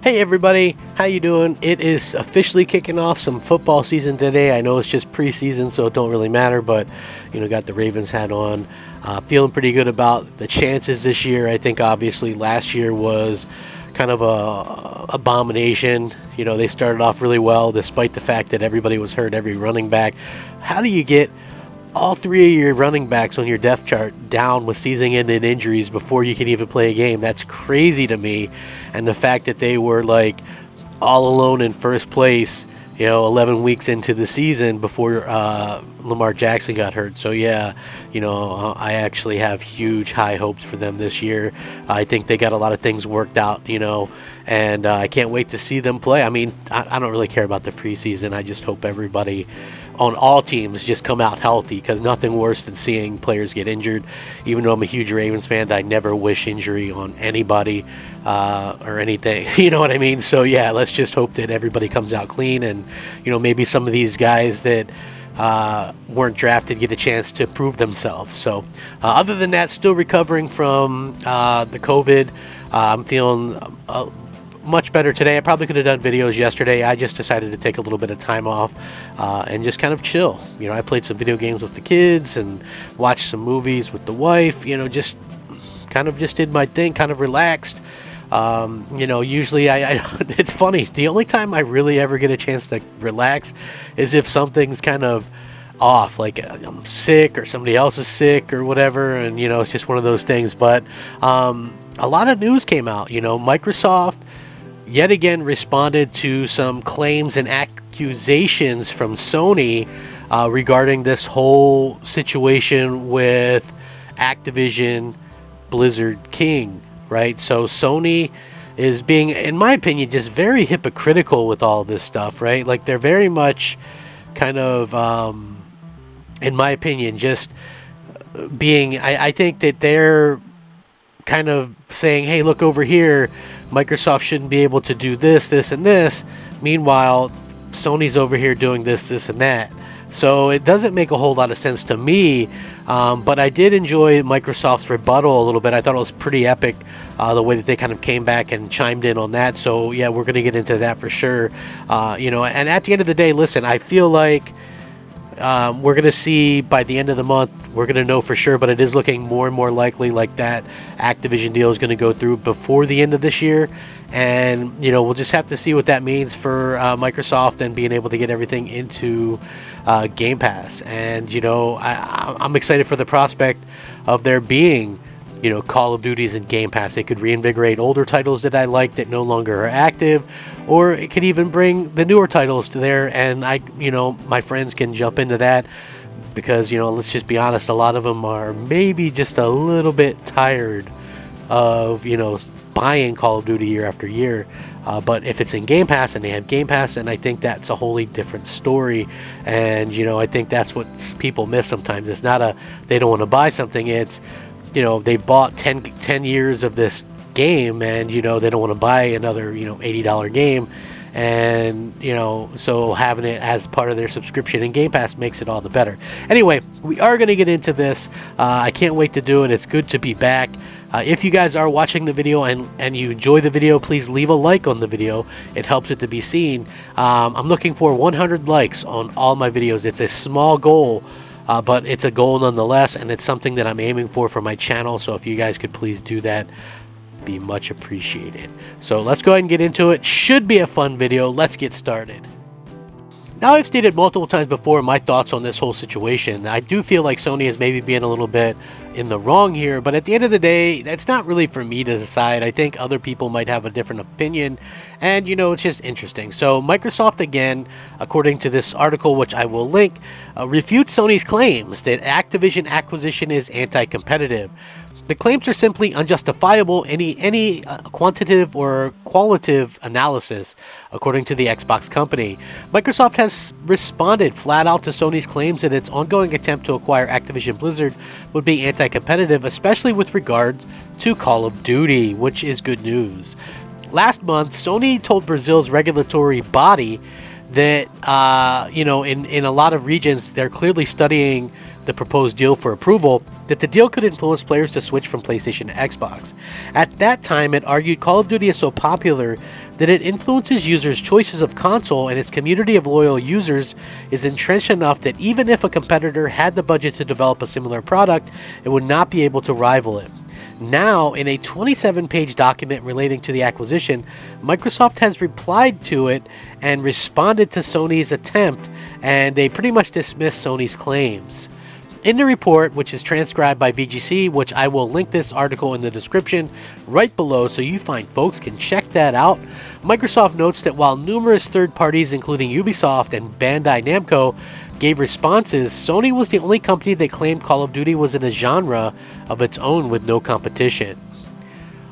Hey everybody, how you doing? It is officially kicking off some football season today. I know it's just preseason, so it don't really matter, but got the Ravens hat on. Feeling pretty good about the chances this year. I think obviously last year was kind of a abomination. They started off really well despite the fact that everybody was hurt, every running back. How do you get all three of your running backs on your depth chart down with season-ending injuries before you can even play a game? That's crazy to me. And the fact that they were like all alone in first place, 11 weeks into the season before Lamar Jackson got hurt. So yeah, I actually have huge high hopes for them this year. I think they got a lot of things worked out, and I can't wait to see them play. I mean, I don't really care about the preseason. I just hope everybody on all teams just come out healthy, because nothing worse than seeing players get injured. Even though I'm a huge Ravens fan, I never wish injury on anybody or anything. You know what I mean? So yeah, let's just hope that everybody comes out clean, and maybe some of these guys that weren't drafted get a chance to prove themselves. So other than that, still recovering from the COVID. I'm feeling much better today. I probably could have done videos yesterday. I just decided to take a little bit of time off and just kind of chill. I played some video games with the kids and watched some movies with the wife. Just did my thing, kind of relaxed. Usually I it's funny. The only time I really ever get a chance to relax is if something's kind of off, like I'm sick or somebody else is sick or whatever, and it's just one of those things. But a lot of news came out. Microsoft yet again responded to some claims and accusations from Sony regarding this whole situation with Activision Blizzard King, right? So Sony is being, in my opinion, just very hypocritical with all this stuff, right? Like they're very much kind of, in my opinion, just being, I think that they're kind of saying, hey, look over here, Microsoft shouldn't be able to do this, and this. Meanwhile, Sony's over here doing this, and that. So it doesn't make a whole lot of sense to me, but I did enjoy Microsoft's rebuttal a little bit. I thought it was pretty epic, the way that they kind of came back and chimed in on that. So yeah, we're going to get into that for sure. And at the end of the day, listen, I feel like we're going to see by the end of the month, we're going to know for sure, but it is looking more and more likely like that Activision deal is going to go through before the end of this year. And, we'll just have to see what that means for Microsoft and being able to get everything into Game Pass. And, I'm excited for the prospect of there being Call of Duties and Game Pass. It could reinvigorate older titles that I like that no longer are active, or it could even bring the newer titles to there, and my friends can jump into that, because let's just be honest, a lot of them are maybe just a little bit tired of buying Call of Duty year after year. But if it's in Game Pass and they have Game Pass, and I think that's a wholly different story. And I think that's what people miss sometimes. It's not they don't want to buy something, it's they bought 10 years of this game, and they don't want to buy another $80 game, and so having it as part of their subscription in Game Pass makes it all the better. Anyway, we are going to get into this. I can't wait to do it. It's good to be back. If you guys are watching the video and you enjoy the video, please leave a like on the video. It helps it to be seen. I'm looking for 100 likes on all my videos. It's a small goal, but it's a goal nonetheless, and it's something that I'm aiming for my channel. So if you guys could please do that, be much appreciated. So let's go ahead and get into it. Should be a fun video. Let's get started. Now, I've stated multiple times before my thoughts on this whole situation. I do feel like Sony is maybe being a little bit in the wrong here, but at the end of the day, that's not really for me to decide. I think other people might have a different opinion, and it's just interesting. So Microsoft, again, according to this article, which I will link, refutes Sony's claims that Activision acquisition is anti-competitive. The claims are simply unjustifiable any quantitative or qualitative analysis, according to the Xbox company. Microsoft has responded flat out to Sony's claims that its ongoing attempt to acquire Activision Blizzard would be anti-competitive, especially with regard to Call of Duty, which is good news. Last month, Sony told Brazil's regulatory body that, in a lot of regions, they're clearly studying the proposed deal for approval. that the deal could influence players to switch from PlayStation to Xbox. At that time, it argued Call of Duty is so popular that it influences users' choices of console, and its community of loyal users is entrenched enough that even if a competitor had the budget to develop a similar product, it would not be able to rival it. Now, in a 27-page document relating to the acquisition, Microsoft has replied to it and responded to Sony's attempt, and they pretty much dismissed Sony's claims. In the report, which is transcribed by VGC, which I will link this article in the description right below so you fine folks can check that out, Microsoft notes that while numerous third parties including Ubisoft and Bandai Namco gave responses, Sony was the only company that claimed Call of Duty was in a genre of its own with no competition.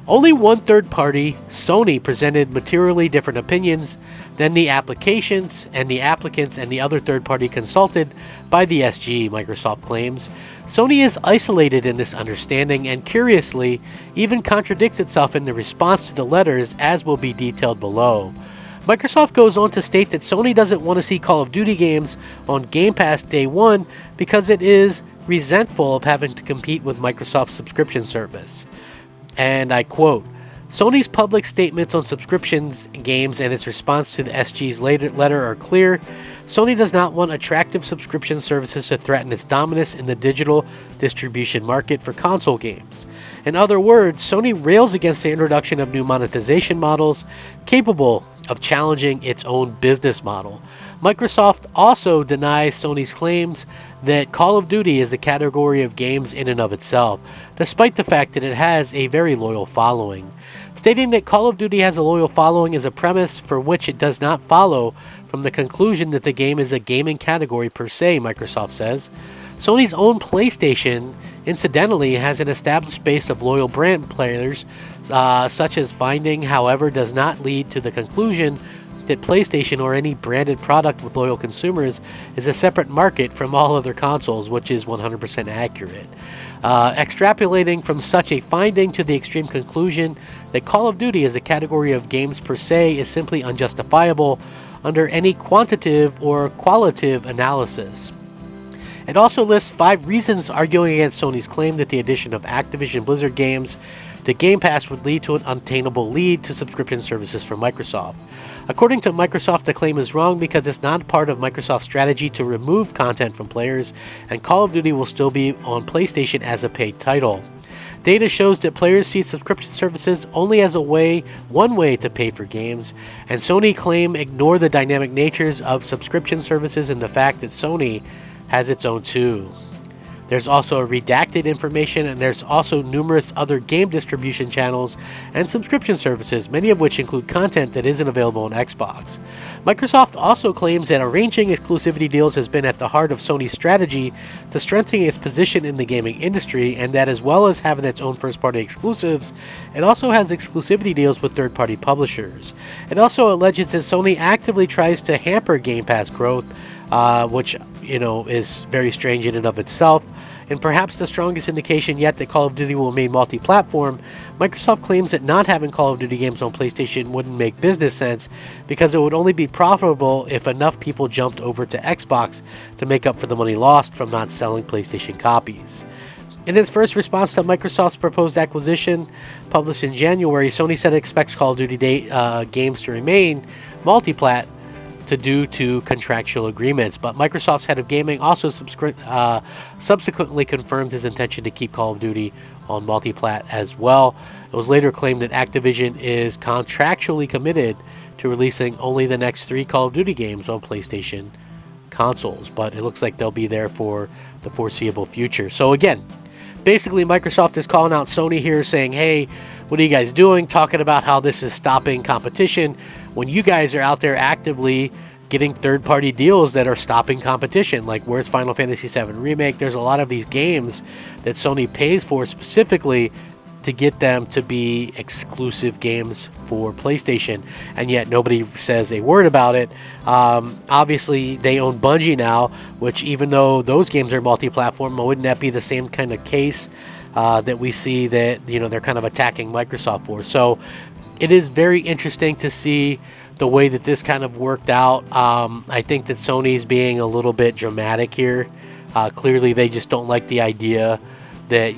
Only one third party, Sony, presented materially different opinions than the applications and the applicants and the other third party consulted by the SG, Microsoft claims. Sony is isolated in this understanding and, curiously, even contradicts itself in the response to the letters, as will be detailed below. Microsoft goes on to state that Sony doesn't want to see Call of Duty games on Game Pass day one because it is resentful of having to compete with Microsoft's subscription service. And I quote, Sony's public statements on subscriptions games and its response to the SG's letter are clear. Sony does not want attractive subscription services to threaten its dominance in the digital distribution market for console games. In other words, Sony rails against the introduction of new monetization models capable of challenging its own business model. Microsoft also denies Sony's claims that Call of Duty is a category of games in and of itself, despite the fact that it has a very loyal following. Stating that Call of Duty has a loyal following is a premise for which it does not follow from the conclusion that the game is a gaming category per se, Microsoft says. Sony's own PlayStation, incidentally, has an established base of loyal brand players, such as finding, however, does not lead to the conclusion that PlayStation or any branded product with loyal consumers is a separate market from all other consoles, which is 100% accurate. Extrapolating from such a finding to the extreme conclusion that Call of Duty is a category of games per se is simply unjustifiable under any quantitative or qualitative analysis. It also lists 5 reasons arguing against Sony's claim that the addition of Activision Blizzard games to Game Pass would lead to an unattainable lead to subscription services for Microsoft. According to Microsoft, the claim is wrong because it's not part of Microsoft's strategy to remove content from players, and Call of Duty will still be on PlayStation as a paid title. Data shows that players see subscription services only as one way to pay for games, and Sony claim ignore the dynamic natures of subscription services and the fact that Sony has its own too. There's also redacted information, and there's also numerous other game distribution channels and subscription services, many of which include content that isn't available on Xbox. Microsoft also claims that arranging exclusivity deals has been at the heart of Sony's strategy to strengthen its position in the gaming industry, and that as well as having its own first-party exclusives, it also has exclusivity deals with third-party publishers. It also alleges that Sony actively tries to hamper Game Pass growth, which is very strange in and of itself. And perhaps the strongest indication yet that Call of Duty will remain multi-platform, Microsoft claims that not having Call of Duty games on PlayStation wouldn't make business sense because it would only be profitable if enough people jumped over to Xbox to make up for the money lost from not selling PlayStation copies. In its first response to Microsoft's proposed acquisition, published in January, Sony said it expects Call of Duty games to remain multi-plat due to contractual agreements, but Microsoft's head of gaming also subsequently confirmed his intention to keep Call of Duty on multi-plat as well. It was later claimed that Activision is contractually committed to releasing only the next 3 Call of Duty games on PlayStation consoles, but it looks like they'll be there for the foreseeable future. So again, basically Microsoft is calling out Sony here, saying, hey, what are you guys doing? Talking about how this is stopping competition when you guys are out there actively getting third-party deals that are stopping competition. Like, where's Final Fantasy VII Remake? There's a lot of these games that Sony pays for specifically to get them to be exclusive games for PlayStation, and yet nobody says a word about it. Obviously, they own Bungie now, which even though those games are multi-platform, wouldn't that be the same kind of case that we see that they're kind of attacking Microsoft for? So it is very interesting to see the way that this kind of worked out. I think that Sony's being a little bit dramatic here. Clearly, they just don't like the idea that,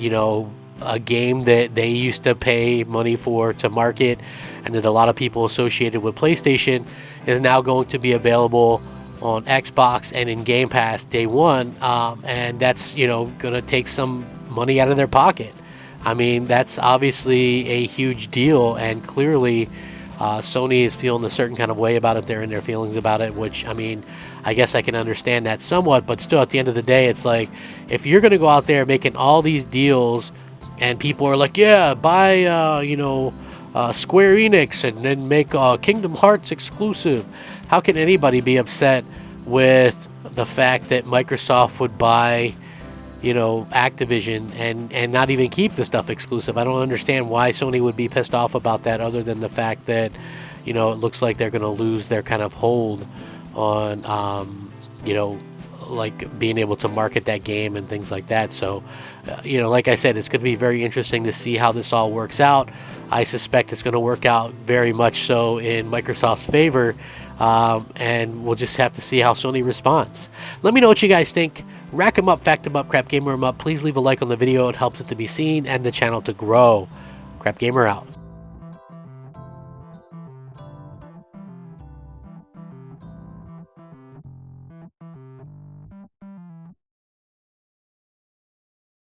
a game that they used to pay money for to market and that a lot of people associated with PlayStation is now going to be available on Xbox and in Game Pass day one. And that's, going to take some money out of their pocket. I mean, that's obviously a huge deal, and clearly Sony is feeling a certain kind of way about it. They're in their feelings about it, which, I mean, I guess I can understand that somewhat, but still, at the end of the day, it's like, if you're going to go out there making all these deals and people are like, yeah, buy, Square Enix and then make Kingdom Hearts exclusive, how can anybody be upset with the fact that Microsoft would buy, Activision and not even keep the stuff exclusive? I don't understand why Sony would be pissed off about that, other than the fact that, it looks like they're going to lose their kind of hold on, like being able to market that game and things like that. So, like I said, it's going to be very interesting to see how this all works out. I suspect it's going to work out very much so in Microsoft's favor, and we'll just have to see how Sony responds. Let me know what you guys think. Rack 'em up, fact 'em up, Crap Gamer 'em up. Please leave a like on the video. It helps it to be seen and the channel to grow. Crap Gamer out.